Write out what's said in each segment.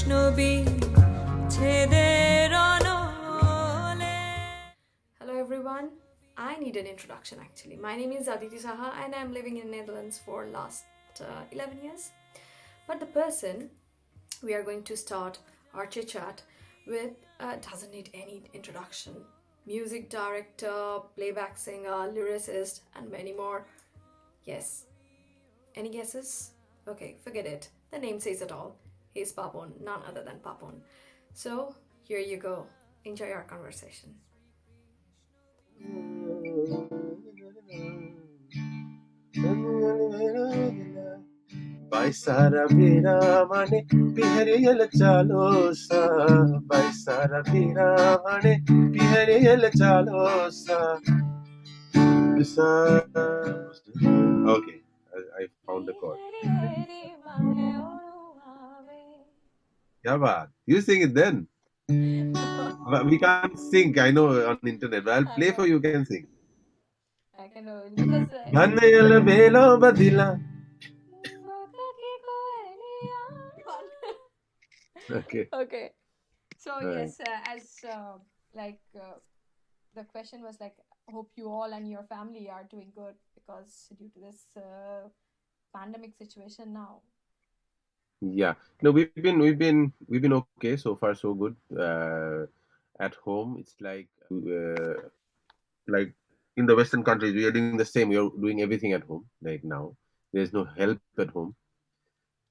Hello everyone. I need an introduction actually. My name is Aditi Saha and I'm living in Netherlands for last 11 years. But the person we are going to start our chit chat with doesn't need any introduction. Music director, playback singer, lyricist, and many more. Yes. Any guesses? Okay, forget it. The name says it all. He's Papon, none other than Papon. So, here you go. Enjoy our conversation. Baisara Vira Mane Pihariyal Chalosa Baisara Vira Mane Pihariyal Chalosa. Okay, I found the chord. Yeah, but you sing it then. But we can't sing, I know, on internet. But I'll play for you, you can sing. I can know because Bhanayal Belo Badila. Okay. okay. So Right. yes, as the question was like, hope you all and your family are doing good because due to this pandemic situation now. Yeah. No, we've been okay so far, so good. At home, it's like in the Western countries, we are doing the same. We are doing everything at home. Like now, there's no help at home.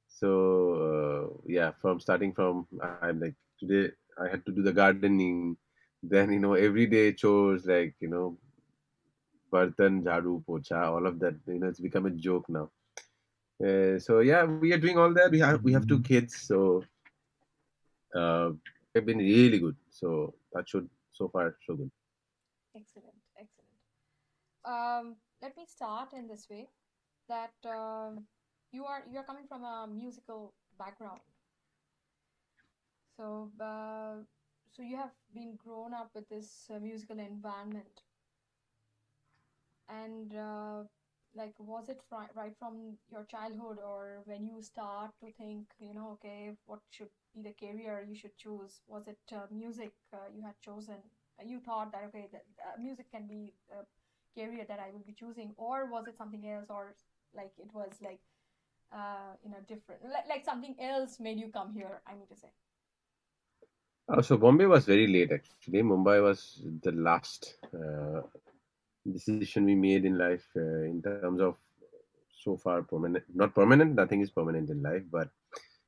So yeah, from starting from I'm like today, I had to do the gardening. Then everyday chores like bartan, jharu, pocha, all of that. It's become a joke now. So yeah, we are doing all that. We have two kids, so uh, have been really good. So that should so far so good. Excellent, excellent. Let me start in this way that you are coming from a musical background, so so you have been grown up with this musical environment, and like was it right from your childhood or when you start to think okay, what should be the career you should choose? Was it music you had chosen? You thought that okay, that music can be a career that I will be choosing, or was it something else, or like it was like different, like something else made you come here, I mean to say. So Bombay was very late actually. Mumbai was the last decision we made in life in terms of so far permanent. Not permanent. Nothing is permanent in life, but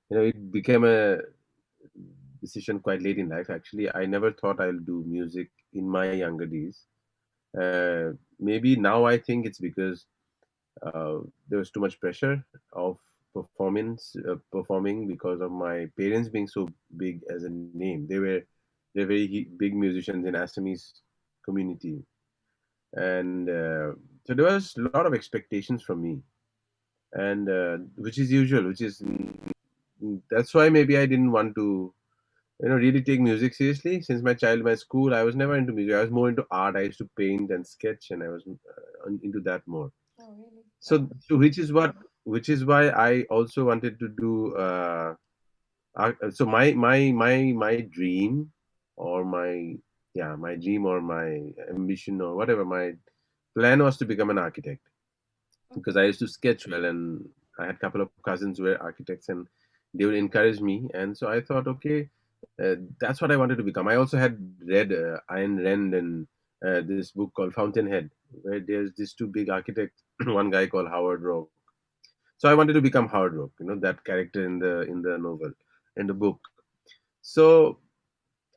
it became a decision quite late in life. Actually, I never thought I'll do music in my younger days. Maybe now I think it's because there was too much pressure of performing because of my parents being so big as a name. They're very big musicians in Assamese community, and so there was a lot of expectations from me, and which is usual, that's why maybe I didn't want to really take music seriously. Since my school, I was never into music. I was more into art. I used to paint and sketch, and I was into that more. Oh really? So which is why I also wanted to do. So my dream, or my dream or my ambition or whatever, my plan was to become an architect, because Okay. I used to sketch well, and I had a couple of cousins who were architects, and they would encourage me. And so I thought, okay, that's what I wanted to become. I also had read Ayn Rand and this book called Fountainhead, where there's these two big architects, one guy called Howard Rock. So I wanted to become Howard Rock, that character in the novel, in the book. So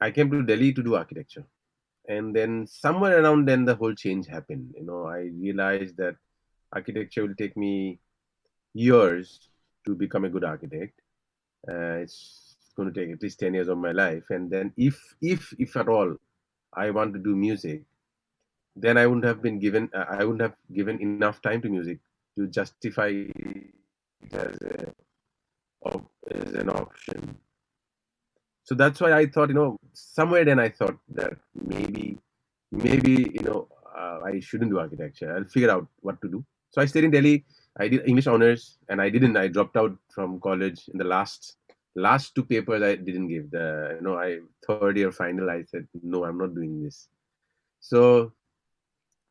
I came to Delhi to do architecture, and then somewhere around then the whole change happened. I realized that architecture will take me years to become a good architect. It's going to take at least 10 years of my life, and then if at all I want to do music, then I wouldn't have given enough time to music to justify it as an option. So that's why I thought, somewhere then I thought that maybe I shouldn't do architecture. I'll figure out what to do. So I stayed in Delhi. I did English honors, and I dropped out from college in the last Last two papers I didn't give. I third year final. I said no, I'm not doing this. So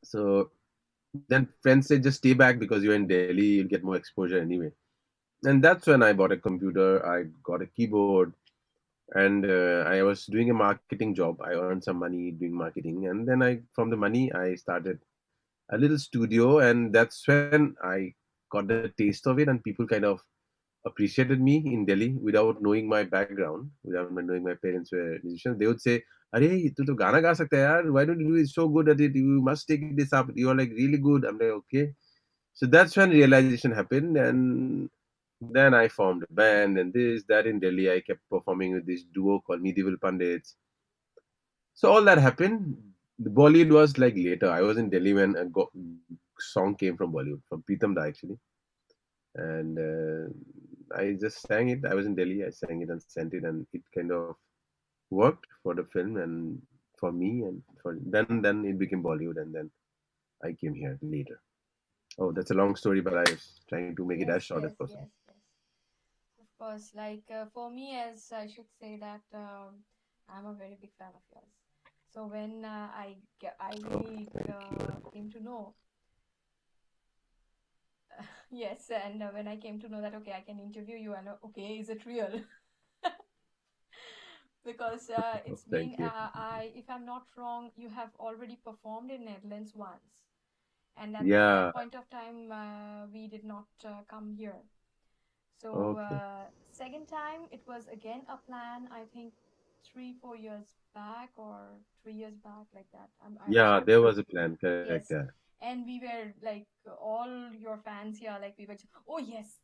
so then friends said just stay back because you're in Delhi. You'll get more exposure anyway. And that's when I bought a computer. I got a keyboard, and I was doing a marketing job. I earned some money doing marketing, and then I from the money I started a little studio, and that's when I got the taste of it, and people kind of appreciated me in Delhi without knowing my background, without knowing my parents were musicians. They would say, "Arey, tu to gana ga sakta hai, yaar. Why don't you do it so good at it? You must take this up. You are like really good." I'm like, okay. So that's when realization happened, and then I formed a band and this, that in Delhi. I kept performing with this duo called Medieval Pandits. So all that happened. The Bollywood was like later. I was in Delhi when a song came from Bollywood, from Pritam Da actually, and I just sang it. I was in Delhi. I sang it and sent it, and it kind of worked for the film and for me, and for then it became Bollywood, and then I came here later. Oh, that's a long story, but I was trying to make it as Yes, short as yes, possible. yes, yes. Of course, like for me, as I should say that I'm a very big fan of yours. So when I Oh, really thank you very much. came to know, yes, and when I came to know that okay, I can interview you, and okay, is it real? Because it's been Thank you. I if I'm not wrong, you have already performed in Netherlands once, and at Yeah. that point of time, we did not come here. So Okay. second time it was again a plan. I think 3 4 years back or 3 years back, like that. I'm Yeah, sure. there was a plan. Correct. Yes, Yeah. and we were like all your fans here. Like we were, just, oh yes,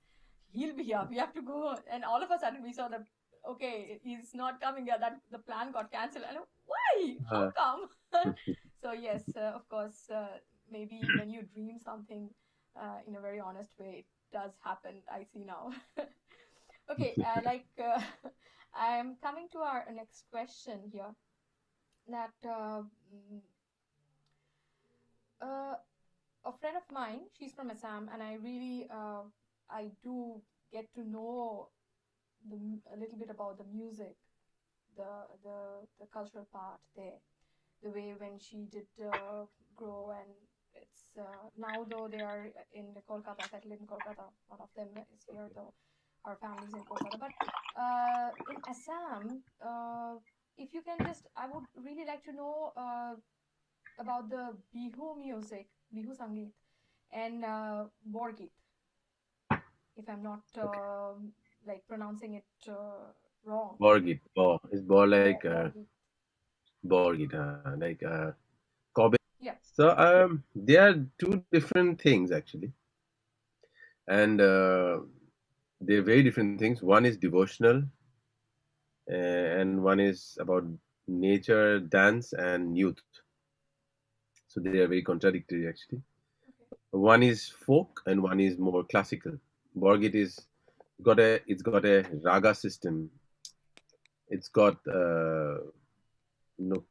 he'll be here. We have to go. And all of a sudden we saw the okay, he's not coming here. That the plan got cancelled. And why? How Uh, come? So yes, of course, maybe when you dream something in a very honest way, it does happen. I see now. Okay, I'm coming to our next question here. That uh, a friend of mine, she's from Assam, and I really, I do get to know a little bit about the music, the cultural part there, the way when she did grow, and it's now though they are in Kolkata, settled in Kolkata. One of them is here though. Our family's in Kolkata, but in Assam, if you can just, I would really like to know about the Bihu music, Bihu Sangeet, and Borgit, if I'm not like pronouncing it wrong. Borgit. Oh, it's more like Borgit. Borgit, like Kobe. Yeah. So they are two different things actually, and they're very different things. One is devotional, and one is about nature, dance, and youth. So they are very contradictory actually. Okay. One is folk, and one is more classical. Borgit is got a raga system. It's got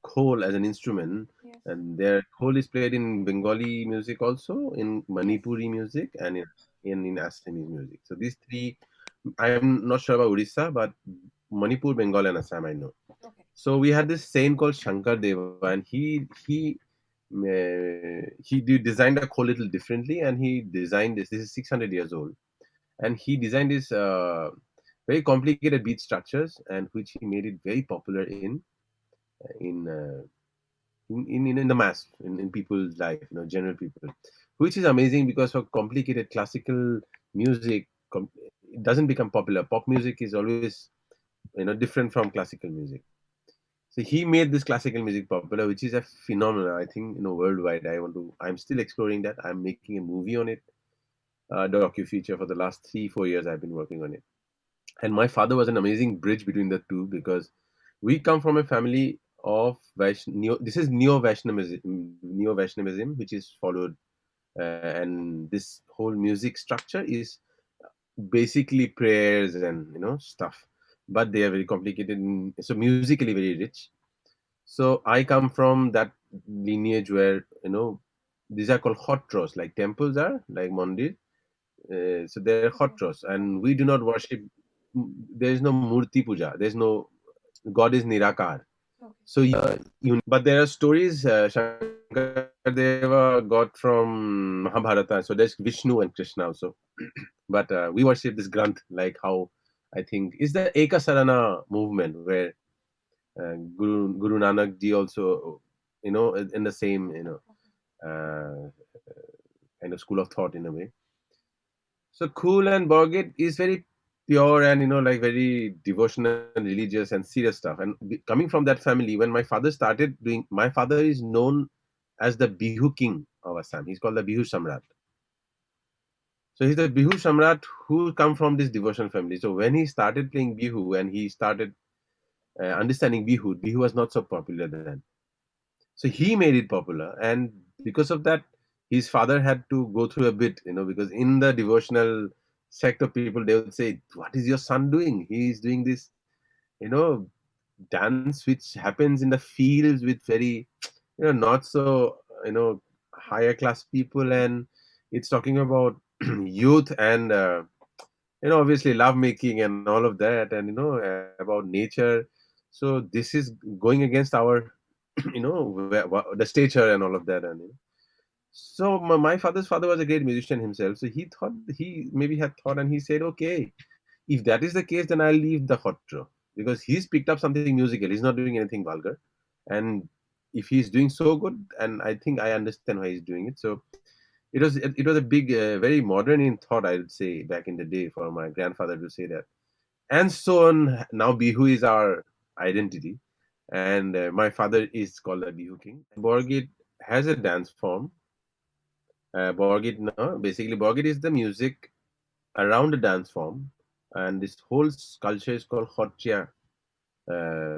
khol as an instrument, Yes. and their khol is played in Bengali music also, in Yes. Manipuri music, and in Assamese music. So these three, I am not sure about Orissa, but Manipur, Bengal, and Assam I know. Okay. So we had this saint called Shankar Deva, and designed a khol little differently, and he designed this. This is 600 years old, and he designed this very complicated beat structures, and which he made it very popular in uh, in the mass in people's life, general people, which is amazing because for complicated classical music, it doesn't become popular. Pop music is always different from classical music. So he made this classical music popular, which is a phenomenon. I think worldwide. I'm still exploring that. I'm making a movie on it, docu feature for the last 3 4 years. I've been working on it. And my father was an amazing bridge between the two because we come from a family of this is neo Vaishnavism, which is followed, and this whole music structure is basically prayers and stuff, but they are very complicated, so musically very rich. So I come from that lineage where these are called hotros, like temples are like mandir. So they're Okay. hotros, and we do not worship. there is no murti puja. There's no God is nirakar. Okay. So but there are stories Shankardeva got from Mahabharata. So there's Vishnu and Krishna also. But we worship this Granth, like how I think is the Ekasarana movement where Guru Nanak ji also, in the same, uh, kind of school of thought in a way. So Cool and Borgit is very pure and like very devotional, religious, and serious stuff. And coming from that family, when my father started doing, my father is known as the Bihu King of Assam. He's called the Bihu Samrat. So he's the Bihu Samrat who come from this devotional family. So when he started playing Bihu and he started understanding Bihu, Bihu was not so popular then. So he made it popular, and because of that, his father had to go through a bit, because in the devotional sect of people, they would say, "What is your son doing? He is doing this, you know, dance which happens in the fields with very, not so, higher class people, and it's talking about youth and obviously love making and all of that, and about nature. So this is going against our the stature and all of that, and so my father's father was a great musician himself, so he maybe had thought, and he said, okay, if that is the case, then I'll leave the hotro, because he's picked up something musical, he's not doing anything vulgar, and if he's doing so good, and I think I understand why he's doing it. So it was a big, very modern in thought, I would say, back in the day, for my grandfather to say that. And so on. Now Bihu is our identity, and my father is called the Bihu King. Borgit has a dance form. Borgit, no, basically Borgit is the music around the dance form, and this whole culture is called Hotria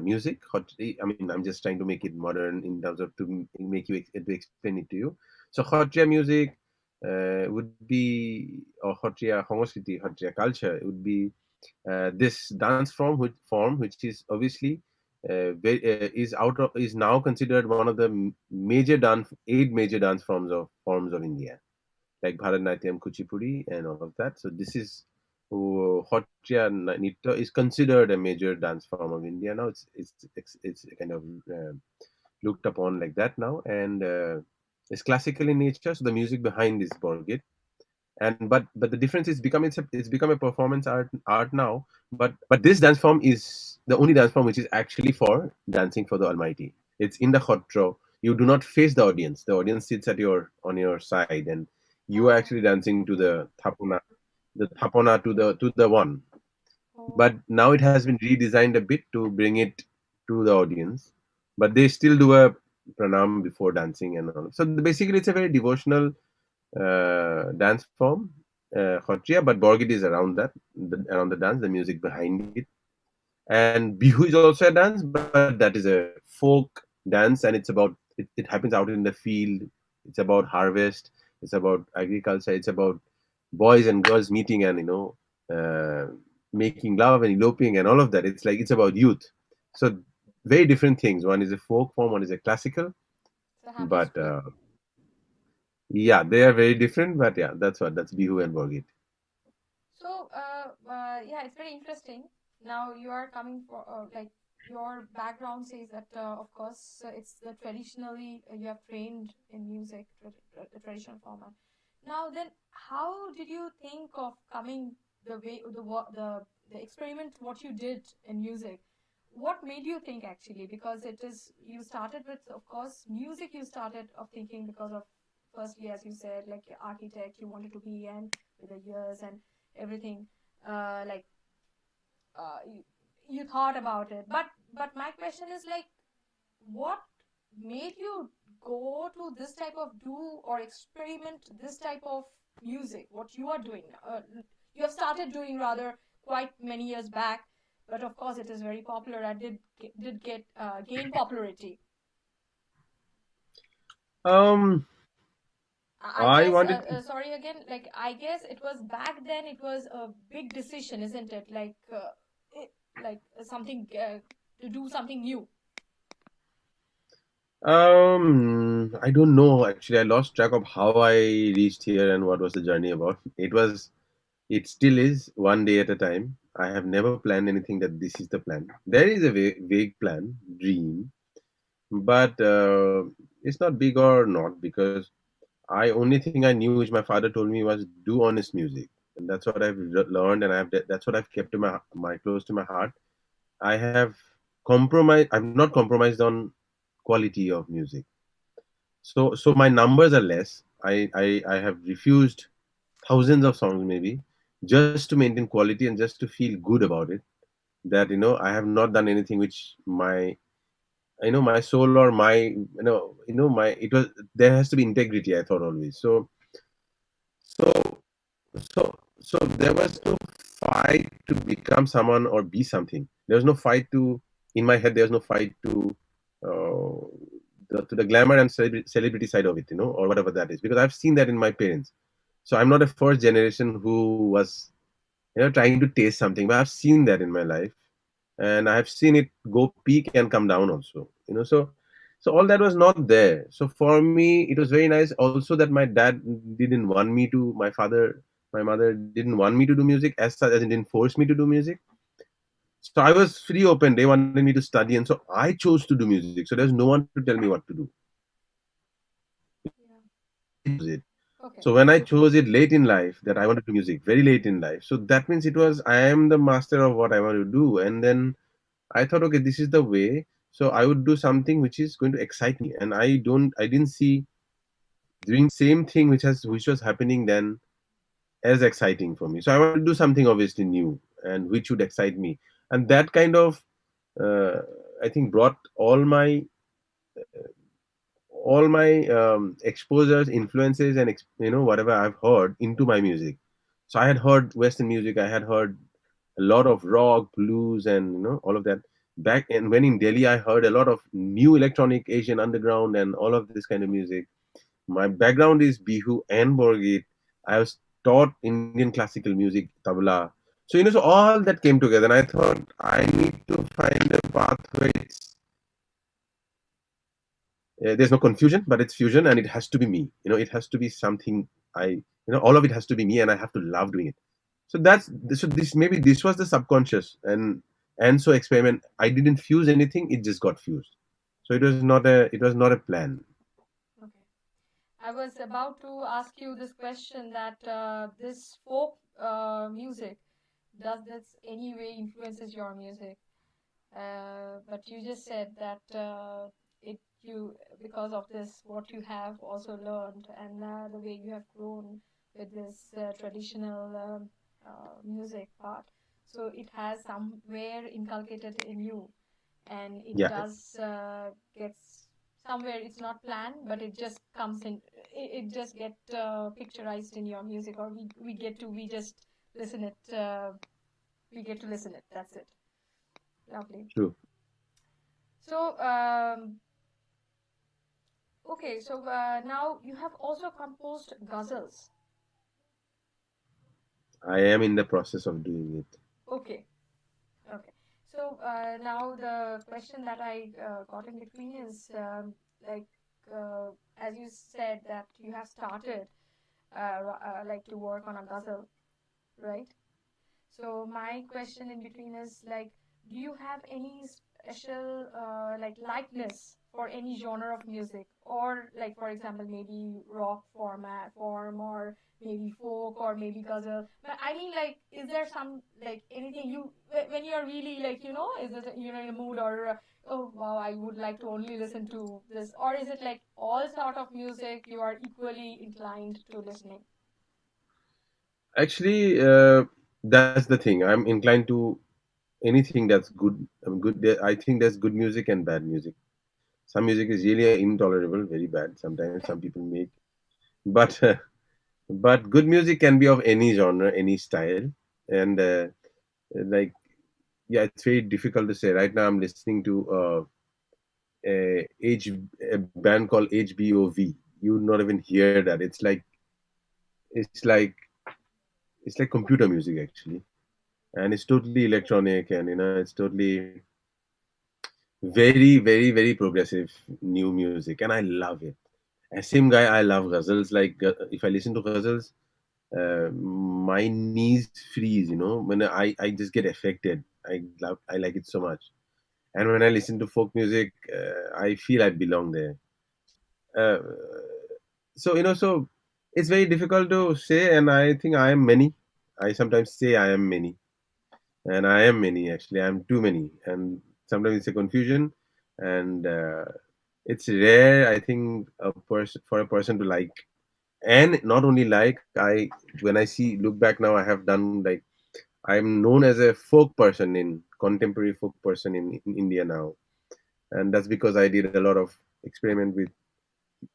music. I mean, I'm just trying to make it modern in terms of to make you to explain it to you. So Hotria music would be, or Hotria Hongoskriti, Hotria culture would be this dance form which is obviously is now considered one of the major dance eight major dance forms of India, like Bharatanatyam, Kuchipudi, and all of that. So this is Hotria Nitya is considered a major dance form of India now. It's kind of looked upon like that now, and it's classical in nature. So the music behind is Borgit, and but the difference is it's become a performance art now. But this dance form is the only dance form which is actually for dancing for the Almighty. It's in the hotro. You do not face the audience. The audience sits at your on your side, and you are Oh, actually dancing to the thapona to the one. But oh, now it has been redesigned a bit to bring it to the audience. But they still do a pranam before dancing and all. So basically, it's a very devotional dance form, Khotria, but Borgit is around the dance, the music behind it. And Bihu is also a dance, but that is a folk dance, and it happens out in the field. It's about harvest, it's about agriculture, it's about boys and girls meeting and making love and eloping and all of that. It's about youth. So very different things. One is a folk form, one is a classical, it's a happy but split. yeah, they are very different. But yeah, that's Bihu and Borgit. So, yeah, it's very interesting. Now you are coming for like your background says that, of course, it's the traditionally you have trained in music, the traditional format. Now, then, how did you think of coming the way the experiment what you did in music? What made you think actually? Because it is you started with, of course, music. You started of thinking because of firstly, as you said, like architect you wanted to be, and with the years and everything like you, you thought about it, but my question is like what made you go to this type of do or experiment this type of music what you are doing you have started doing rather quite many years back, but of course it is very popular and did get gain popularity. Um, I I guess, wanted. sorry again, like, I guess it was back then, it was a big decision, isn't it? Like something to do something new. I don't know. Actually, I lost track of how I reached here and what was the journey about. It still is one day at a time. I have never planned anything that this is the plan. There is a vague plan, dream, but it's not big or not, because I only thing I knew, which my father told me, was do honest music, and that's what I've learned, and that's what I've kept to my close to my heart. I have compromised. I've not compromised on quality of music. So my numbers are less. I have refused thousands of songs maybe, just to maintain quality and just to feel good about it. That I have not done anything which my soul or my my it was there has to be integrity, I thought always. So so there was no fight to become someone or be something. There was no fight to in my head. There was no fight uh, to the glamour and celebrity side of it, or whatever that is, because I've seen that in my parents. So I'm not a first generation who was trying to taste something, but I've seen that in my life, and I have seen it go peak and come down also. So all that was not there. So for me, it was very nice also that my dad didn't want me to. My mother didn't want me to do music as such, as it didn't force me to do music. So I was free open. They wanted me to study, and so I chose to do music. So there's no one to tell me what to do. Yeah. I chose it. Okay. So when I chose it late in life, that I want to do music very late in life, so that means it was I am the master of what I want to do. And then I thought, okay, this is the way. So I would do something which is going to excite me, and I didn't see doing same thing which was happening then as exciting for me. So I wanted to do something obviously new and which would excite me, and that kind of uh, I think brought all my exposures, influences, and whatever I've heard into my music. So I had heard Western music. I had heard a lot of rock, blues, and all of that. Back and when in Delhi, I heard a lot of new electronic Asian underground and all of this kind of music. My background is Bihu and Borgit. I was taught Indian classical music, tabla. So so all that came together, and I thought I need to find a path where there's no confusion, but it's fusion, and it has to be me. It has to be something all of it has to be me, and I have to love doing it. So this maybe this was the subconscious, and so experiment. I didn't fuse anything; it just got fused. So it was not a plan. Okay. I was about to ask you this question that this folk music, does this any way influences your music? But you just said that it you because of this what you have also learned and the way you have grown with this traditional music part, so it has somewhere inculcated in you, and it Yeah, does gets somewhere, it's not planned but it just comes in, it just get picturized in your music, or we get to we just listen it, we get to listen it, that's it. Lovely. true. So okay, so now you have also composed ghazals. I am in the process of doing it. Okay. Okay. So now the question that I got in between is like as you said that you have started like to work on a ghazal, right? So my question in between is like, do you have any special like likeness for any genre of music, or like for example maybe rock form, or maybe folk, or maybe ghazal? But I mean, like, is there some like anything you when you are really like is it in a mood, or oh wow, I would like to only listen to this, or is it like all sort of music you are equally inclined to listening? Actually, that's the thing. I'm inclined to anything that's good. I mean, good. I think there's good music and bad music. Some music is really intolerable, very bad. Sometimes some people make, but but good music can be of any genre, any style, and like yeah, it's very difficult to say. Right now, I'm listening to a band called HBOV. You would not even hear that. It's like it's like computer music actually, and it's totally electronic, and it's totally very very very progressive new music, and I love it. As same guy, I love ghazals. Like if I listen to ghazals, my knees freeze. When I just get affected. I like it so much. And when I listen to folk music, I feel I belong there. Uh, so it's very difficult to say, and I think I am many. I sometimes say I am many, and I am many actually. I am too many, and sometimes it's a confusion, and it's rare. I think for a person to like, and not only like when I see look back now, I have done like I'm known as a folk person in contemporary folk person in India now, and that's because I did a lot of experiment with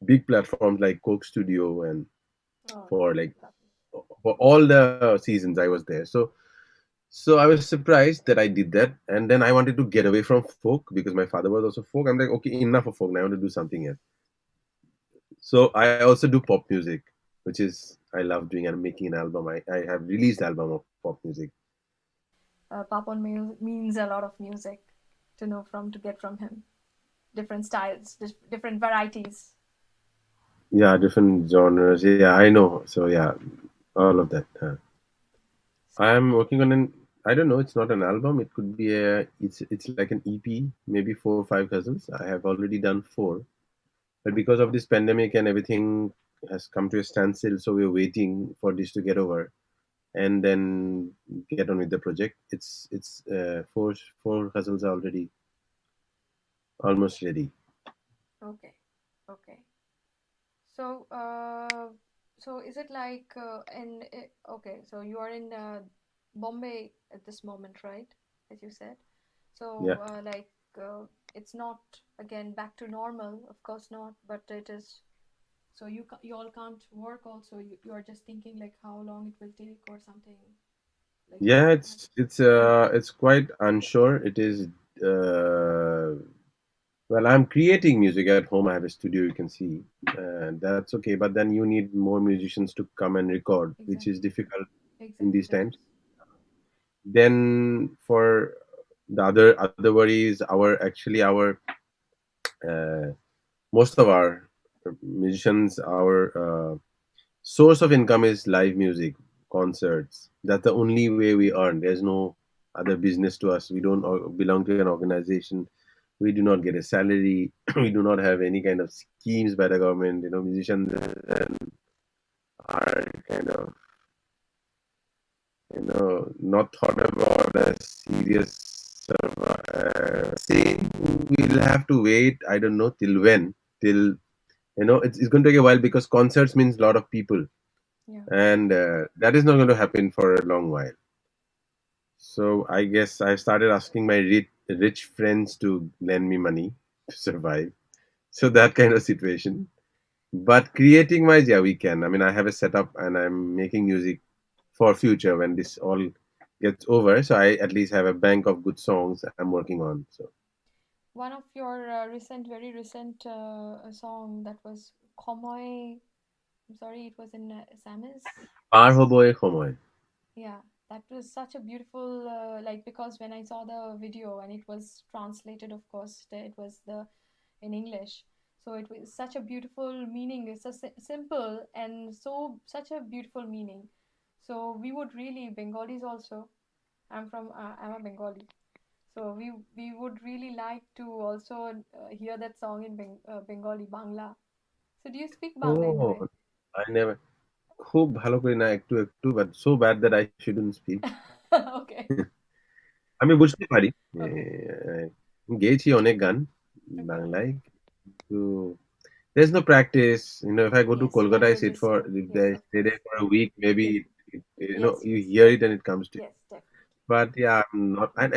big platforms like Coke Studio and Oh, for like lovely. for all the seasons I was there. So I was surprised that I did that, and then I wanted to get away from folk because my father was also folk. I'm like, okay, enough of folk. Now I want to do something else. So I also do pop music, which is I love doing and making an album. I have released album of pop music. Papon means a lot of music to know from, to get from him. Different styles, different varieties. Yeah, different genres. Yeah, I know. So yeah, all of that. I am working on an. I don't know. It's not an album. It could be a. It's like an EP, maybe 4 or 5 ghazals. I have already done four, but because of this pandemic and everything has come to a standstill, so we're waiting for this to get over and then get on with the project. It's four ghazals are already almost ready. Okay, okay. So, so is it like okay? So you are in Bombay at this moment, right? As you said. Yeah. So, it's not again back to normal, of course not. But it is. So you all can't work. Also, you are just thinking like how long it will take or something. Like you Yeah, don't have. it's quite unsure. It is well, I'm creating music at home. I have a studio, you can see, and that's okay. But then you need more musicians to come and record, which is Exactly, difficult in exactly. these That times. is. Then for the other worries, uh, most of our musicians, our source of income is live music, concerts. That's the only way we earn. There's no other business to us. We don't belong to an organization. We do not get a salary. We do not have any kind of schemes by the government. Musicians are kind of not thought about as serious. Saying we'll have to wait. I don't know till when. Till it's going to take a while because concerts means a lot of people, Yeah. and that is not going to happen for a long while. So I guess I started asking my rich friends to lend me money to survive. So that kind of situation. But creating wise, yeah, we can. I mean, I have a setup and I'm making music for future when this all gets over. So I at least have a bank of good songs I'm working on. So One of your very recent song that was Khomoy. I'm sorry, it was in Assamese. Par hoboe homoy. Yeah, that was such a beautiful like because when I saw the video and it was translated, of course, it was the in English. So it was such a beautiful meaning. It's a simple and so such a beautiful meaning. So we would really Bengalis also. I'm a Bengali. So we would really like to also hear that song in Bengali Bangla. So do you speak Bangla in a Oh, way? I never. খুব ভালো করি না একটু একটু but so bad that I shouldn't speak. Okay. আমি বুঝতে পারি। Okay. গেয়েছি অনেক গান Okay. বাংলায়। তো there's no practice. If I go to Yes, Kolkata, I language sit is for yeah. if Yes, I of stay course. there for a week, maybe Yes, you yes, hear it and it definitely. comes to you. Yes, definitely. But yeah, I'm not, and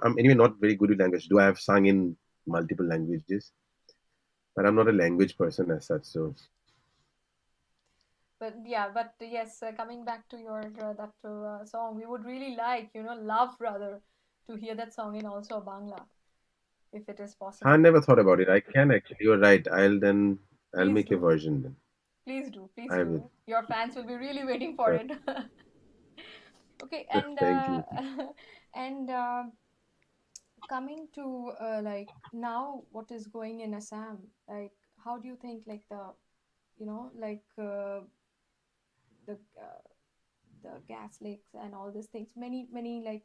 I'm anyway not very good with language. Do I have sung in multiple languages? But I'm not a language person as such. So But yeah, but yes, coming back to your that song, we would really like, love rather, to hear that song in also Bangla, if it is I possible. never thought about it. I can actually. You're right. I'll Please make a do. version then. Please do. Please I will. do. Your fans will be really waiting for it. Okay, and Thank you. and coming to like now what is going in Assam, like how do you think like the like the gas leaks and all these things. Many like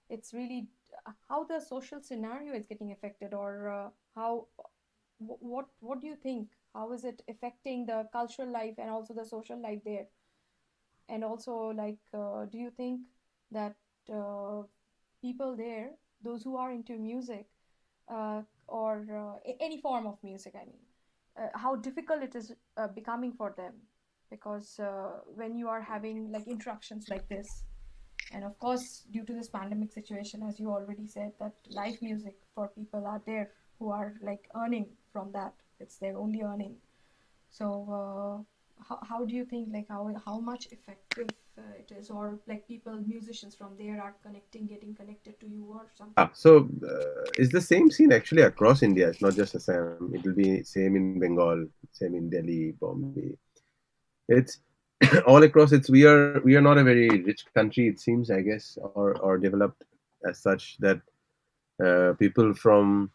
it's really how the social scenario is getting affected, or how what do you think? How is it affecting the cultural life and also the social life there? And also, like, do you think that people there, those who are into music, or any form of music, I mean, how difficult it is becoming for them? Because when you are having like interactions like this, and of course, due to this pandemic situation, as you already said, that live music for people are there who are like earning from that. It's their only earning. So, how do you think, like, how much effective it is, or like people, musicians from there are getting connected to you or something? So it's the same scene actually across India. It's not just Assam. It will be same in Bengal, same in Delhi, Bombay. It's all across. It's we are not a very rich country. It seems, I guess, or developed as such that people from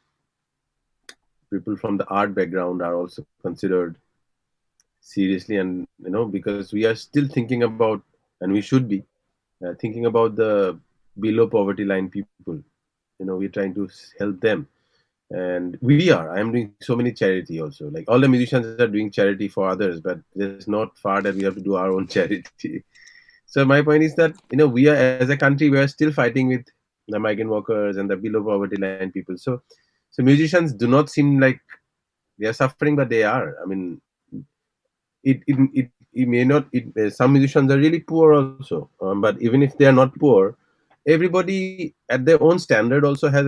the art background are also considered seriously, and because we are still thinking about, and we should be thinking about the below poverty line people. We're trying to help them, and we are. I am doing so many charity also. Like all the musicians are doing charity for others, but there's not far that we have to do our own charity. So my point is that we are, as a country, we are still fighting with the migrant workers and the below poverty line people. So musicians do not seem like they are suffering, but they are. I mean, it may not. Some musicians are really poor also, but even if they are not poor, everybody at their own standard also has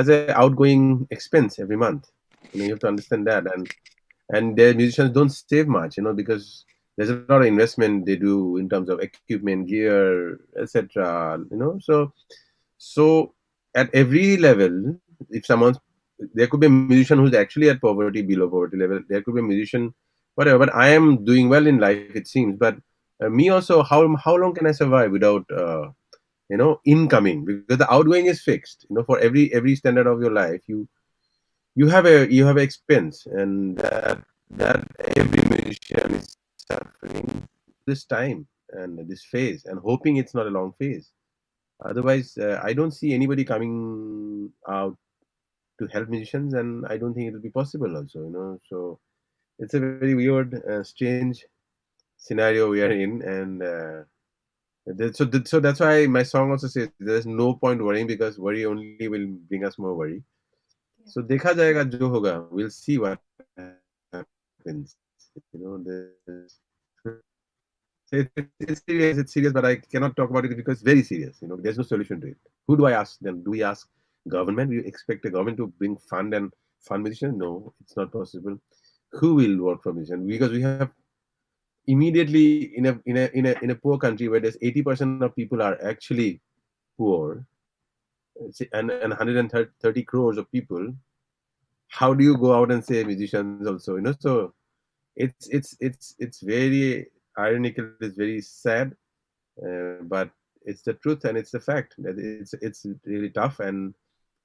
a outgoing expense every month. You have to understand that, and the musicians don't save much, because there's a lot of investment they do in terms of equipment, gear, etc. So at every level, if someone's there could be a musician who's actually at poverty, below poverty level. There could be a musician, whatever. But I am doing well in life, it seems. But me also, how long can I survive without incoming? Because the outgoing is fixed. For every standard of your life, you have expense, and that every musician is suffering this time and this phase, and hoping it's not a long phase. Otherwise, I don't see anybody coming out to help musicians, and I don't think it'll be possible also. So it's a very weird, strange scenario we are in, and so that's why my song also says there's no point worrying, because worry only will bring us more worry. Yeah. So देखा जाएगा जो होगा. We'll see what happens. There's it's serious, but I cannot talk about it because it's very serious. There's no solution to it. Who do I ask then? Do we ask government? We expect the government to bring fund musicians? No, it's not possible. Who will work for musicians? Because we have immediately in a poor country where there's 80% of people are actually poor, and 130 crores of people. How do you go out and say musicians also? So it's very ironical. It's very sad, but it's the truth and it's the fact that it's really tough, and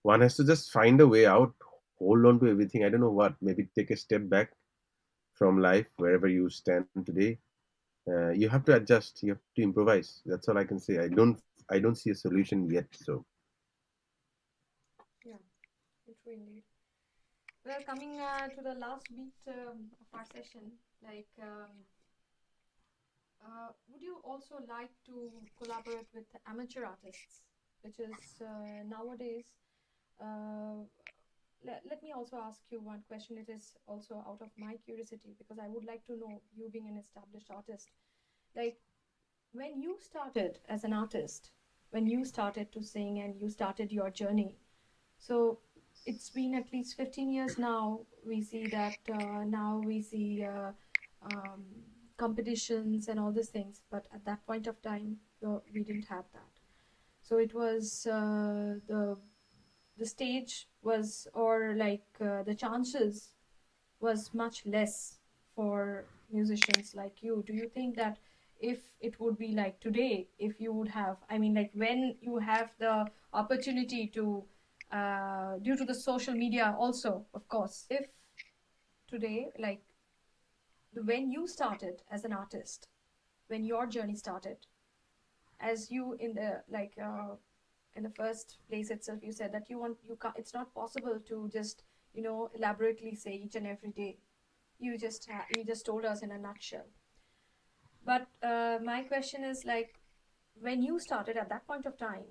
one has to just find a way out, hold on to everything. I don't know what, maybe take a step back from life wherever you stand today. You have to adjust, you have to improvise. That's all I can say. I don't see a solution yet. So Yeah, true indeed. Well, coming to the last beat of our session, like, would you also like to collaborate with amateur artists, which is nowadays? Uh, let me also ask you one question. It is also out of my curiosity, because I would like to know, you being an established artist, like, when you started as an artist, when you started to sing and you started your journey, so it's been at least 15 years now. We see that now we see um, competitions and all these things, but at that point of time, we didn't have that. So it was the stage was, or like the chances was much less for musicians like you. Do you think that if it would be like today, if you would have, I mean, like, when you have the opportunity to, due to the social media also, of course, if today, like, when you started as an artist, when your journey started, as you in the in the first place itself, you said that you can't, it's not possible to just elaborately say each and every day. You just told us in a nutshell. But my question is, like, when you started at that point of time,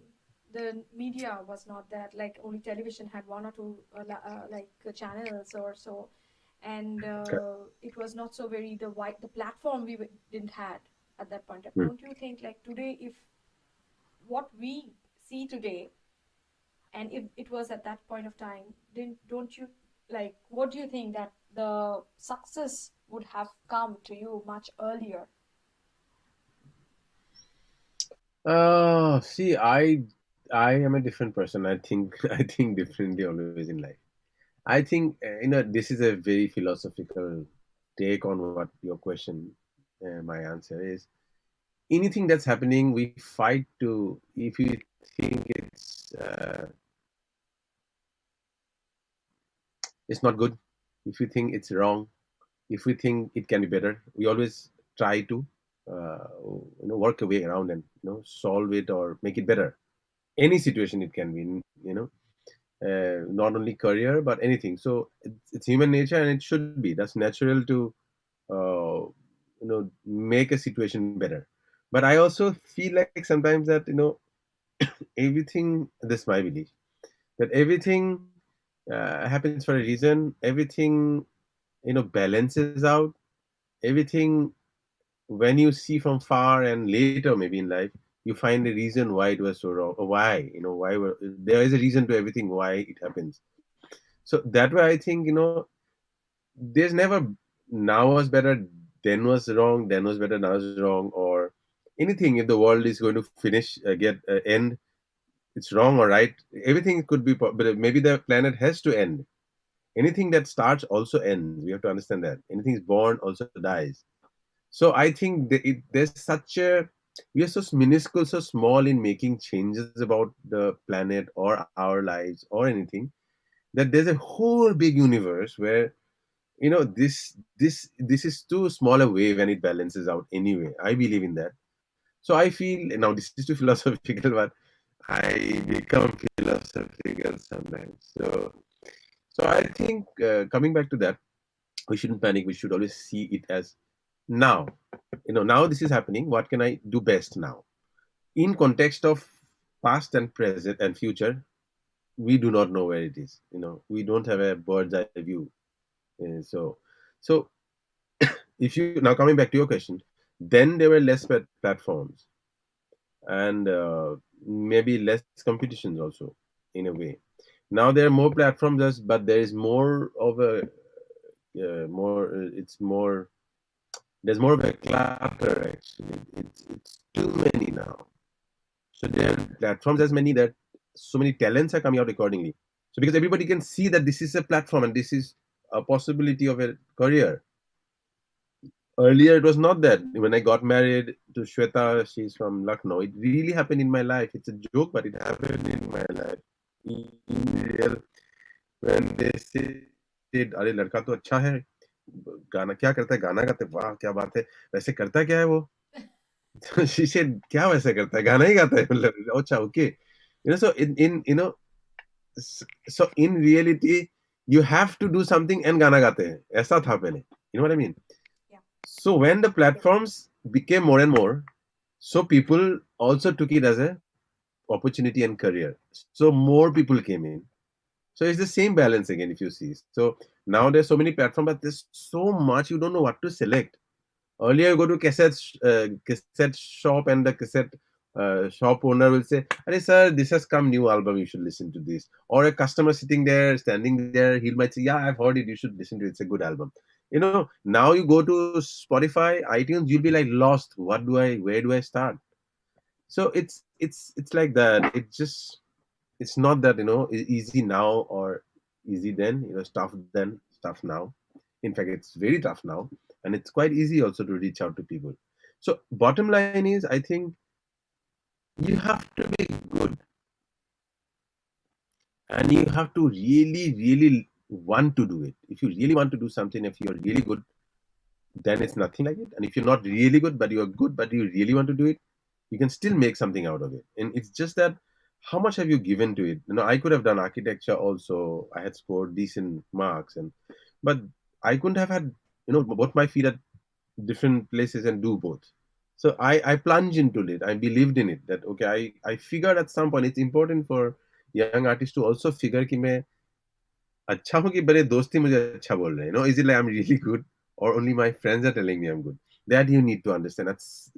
the media was not that, like, only television had one or two channels or so, and it was not so very the platform didn't had at that point. Hmm. Don't you think, like, today, if what we see today, and if it was at that point of time, then don't you, like, what do you think that the success would have come to you much earlier? See, I am a different person. I think I think differently always in life. I think this is a very philosophical take on what your question. My answer is anything that's happening, we fight to. If you think it's not good, if you think it's wrong, if we think it can be better, we always try to work a way around and solve it or make it better. Any situation it can be, not only career but anything. So it's human nature and it should be. That's natural to make a situation better. But I also feel like sometimes that everything. This is my belief that everything happens for a reason. Everything balances out. Everything when you see from far and later maybe in life you find a reason why it was so wrong or why there is a reason to everything why it happens. So that way I think there's never now was better, then was wrong, then was better, now is wrong, or anything. If the world is going to finish get end, it's wrong or right. Everything could be but maybe the planet has to end. Anything that starts also ends. We have to understand that anything is born also dies. So I think there's such a we are so minuscule, so small in making changes about the planet or our lives or anything, that there's a whole big universe where this is too small a wave and it balances out anyway. I believe in that. So I feel now this is too philosophical, but I become philosophical sometimes. So I think coming back to that, we shouldn't panic. We should always see it as now. Now this is happening. What can I do best now? In context of past and present and future, we do not know where it is. We don't have a bird's eye view. So if you now coming back to your question, then there were less platforms and maybe less competitions also in a way. Now there are more platforms, but there is more of a more. It's more. There's more of a clutter actually. It's too many now. So there are platforms as many that so many talents are coming out accordingly. So because everybody can see that this is a platform and this is a possibility of a career. Earlier it was not that. When I got married to Shweta, she's from Lucknow. It really happened in my life. It's a joke, but it happened in my life. In real, when they said, "अरे लड़का तो अच्छा है, गाना क्या करता है, गाना गाते, वाह क्या बात है, वैसे करता क्या है वो?" She said, "क्या वैसे करता है, गाना ही गाता है." मतलब, अच्छा, okay. So in so in reality, you have to do something and गाना गाते हैं. ऐसा था पहले. You know what I mean? Yeah. So when the platforms became more and more, so people also took it as a opportunity and career. So more people came in. So it's the same balance again if you see. So now there's so many platforms, but there's so much you don't know what to select. Earlier, you go to cassette shop and the cassette shop owner will say, "Hey sir, this has come new album. You should listen to this." Or a customer sitting there, standing there, he might say, "Yeah, I've heard it. You should listen to it. It's a good album." Now you go to Spotify, iTunes, you'll be like lost. Where do I start? So it's like that. It's not that easy now or easy then. It's tough then, tough now. In fact, it's very tough now, and it's quite easy also to reach out to people. So bottom line is, I think you have to be good, and you have to really, really want to do it. If you really want to do something, if you're really good, then it's nothing like it. And if you're not really good, but you're good, but you really want to do it, you can still make something out of it. And it's just that how much have you given to it? I could have done architecture also. I had scored decent marks, and but I couldn't have had both my feet at different places and do both. So I plunged into it. I believed in it that okay, I figured at some point it's important for young artists to also figure कि मैं अच्छा हूँ कि मेरे दोस्त ही मुझे अच्छा बोल रहे हैं. Is it like I'm really good or only my friends are telling me I'm good? That you need to understand. That's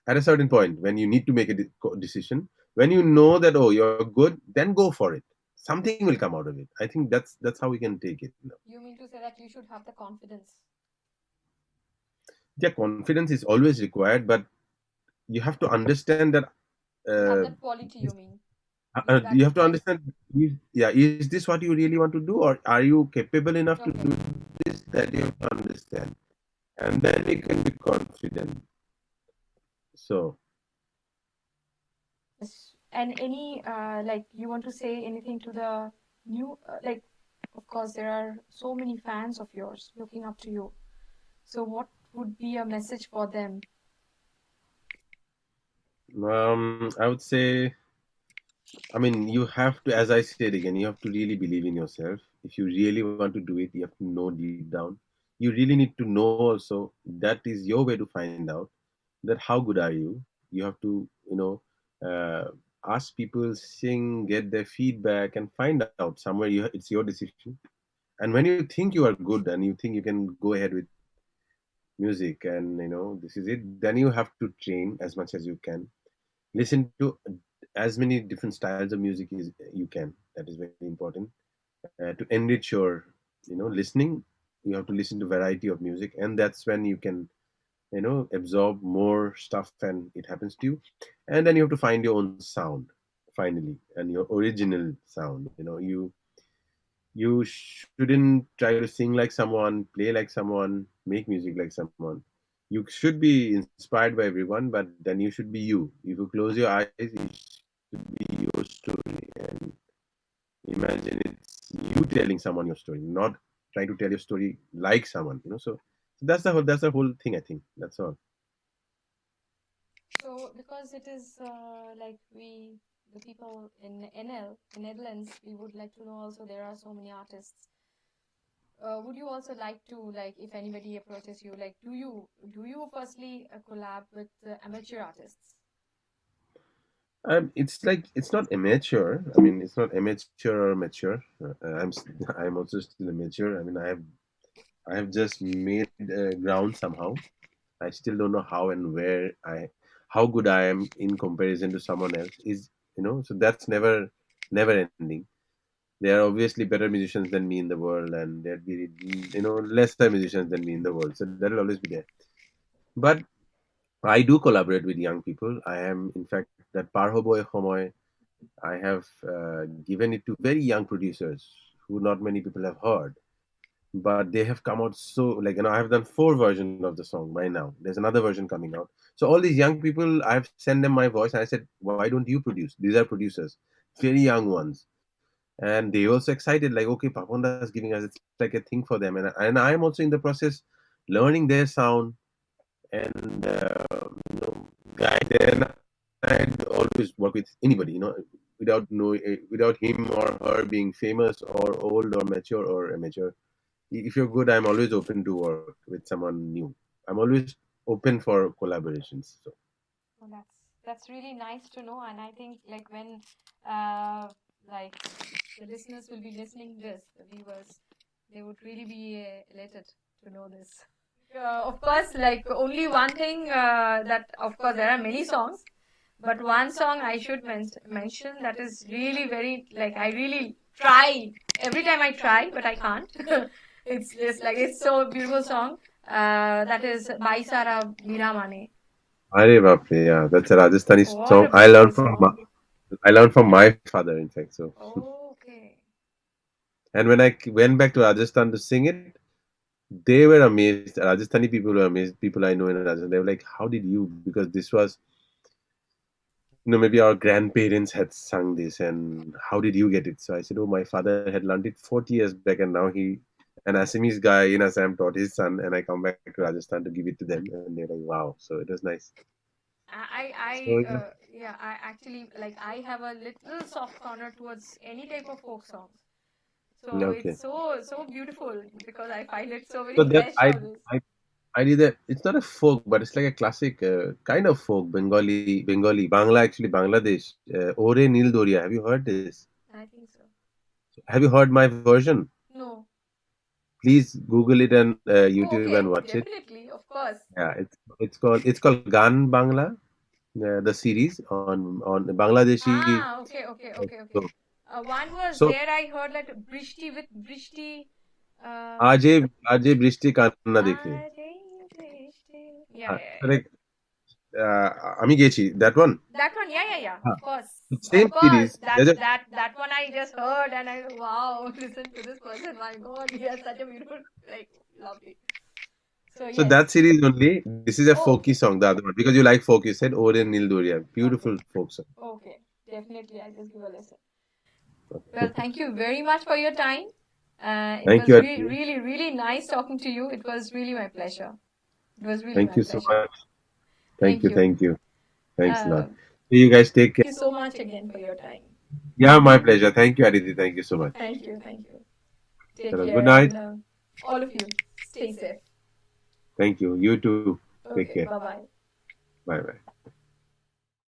at a certain point when you need to make a decision. When you know that oh you're good, then go for it. Something will come out of it. I think that's how we can take it. You mean to say that you should have the confidence? Yeah, confidence is always required, but you have to understand that To have uh, that quality, you mean? You you that have to like understand yeah, is this what you really want to do, or are you capable enough to okay. do this? That you have to understand, and then you can be confident. So Yes. And any like you want to say anything to the new like of course there are so many fans of yours looking up to you. So what would be a message for them? I would say, I mean, you have to, as I said again, you have to really believe in yourself. If you really want to do it, you have to know deep down. You really need to know also that is your way to find out that how good are you. You have to, ask people, sing, get their feedback, and find out somewhere it's your decision. And when you think you are good and you think you can go ahead with music and this is it, then you have to train as much as you can. Listen to as many different styles of music as you can. That is very important to enrich your listening. You have to listen to variety of music, and that's when you can absorb more stuff and it happens to you. And then you have to find your own sound finally, and your original sound. You shouldn't try to sing like someone, play like someone, make music like someone. You should be inspired by everyone, but then you should be you. If you close your eyes, it should be your story. And imagine it's you telling someone your story, not trying to tell your story like someone. So that's the whole thing. I think that's all. So because it is like we the people in NL, in Netherlands, we would like to know also there are so many artists. Would you also like to like if anybody approaches you like do you firstly collab with amateur artists? It's like it's not immature. I mean, it's not amateur or mature. I'm also still immature. I mean, I have just made ground somehow. I still don't know how and how good I am in comparison to someone else. So that's never ending. There are obviously better musicians than me in the world, and there'd be lesser musicians than me in the world. So that'll always be there. But I do collaborate with young people. I am, in fact, that Parhoboy Homoy. I have given it to very young producers who not many people have heard, but they have come out so like I have done 4 versions of the song by now. There's another version coming out. So all these young people, I've sent them my voice and I said, why don't you produce? These are producers, very young ones, and they also excited like okay, Paponda is giving us, it's like a thing for them, and I am also in the process learning their sound and guide them. I'd always work with anybody, without him or her being famous or old or mature or amateur. If you're good, I'm always open to work with someone new. I'm always open for collaborations. So Well, that's really nice to know, and I think like when uh like the listeners will be listening this, the viewers, they would really be elated to know this. Of course, like only one thing that of course there are many songs, but one song I should mention that is really very like I really try every time I try, but I can't. It's just like it's so beautiful song. That is Baisara Miramane. Arey Bapre, yeah, that's a Rajasthani What song. a beautiful song. I learned from my father, in fact. So, Okay. and when I went back to Rajasthan to sing it, they were amazed. Rajasthani people were amazed. People I know in Rajasthan, they were like, "How did you?" Because this was, maybe our grandparents had sung this, and how did you get it? So I said, "Oh, my father had learned it 40 years back, and now he an Assamese guy in Assam taught his son, and I come back to Rajasthan to give it to them, and they're like, "Wow!" So it was nice. So yeah, Yeah, I actually like I have a little soft corner towards any type of folk songs. So it's okay. so beautiful because I find it so So very that fresh always. I I did that. It's not a folk, but it's like a classic kind of folk, Bengali, Bangla, actually Bangladesh. Ore Nil Doria. Have you heard this? I think so. Have you heard my version? No. Please Google it and Oh, YouTube and okay, watch it. definitely, of course. Yeah, it's called Gan Bangla, the series on Bangladeshi. Okay. One was So there I heard like Brishti with Brishti. Uh, आजे বৃষ্টি কান্না দেখে Are Brishti. Yeah. correct. আমি গেছি that one. That one, yeah. Huh. Of course, Same of course. series. That There's a that that one I just heard, and I wow, listen to this person. My God, he has such a beautiful, like, lovely. So So yes. that series only. This is a Oh, folky song, the other one, because you like folk. You said Ore Nil Doria. okay, Beautiful folk song. okay. Definitely, I'll just give a listen. Well, thank you very much for your time. It Thank you, was Aditi. really nice talking to you. It was really my pleasure. It was really Thank my you so pleasure. much. Thank Thank you, you. thank you. Thanks a lot. Uh, So you guys take care. thank you so much again for your time. Yeah, my pleasure. Thank you, Aditi. Thank you so much. Thank you. Take Chalo, good care, night. and all of you, stay safe. Thank you. You too. Take Okay, care. bye bye. Bye bye.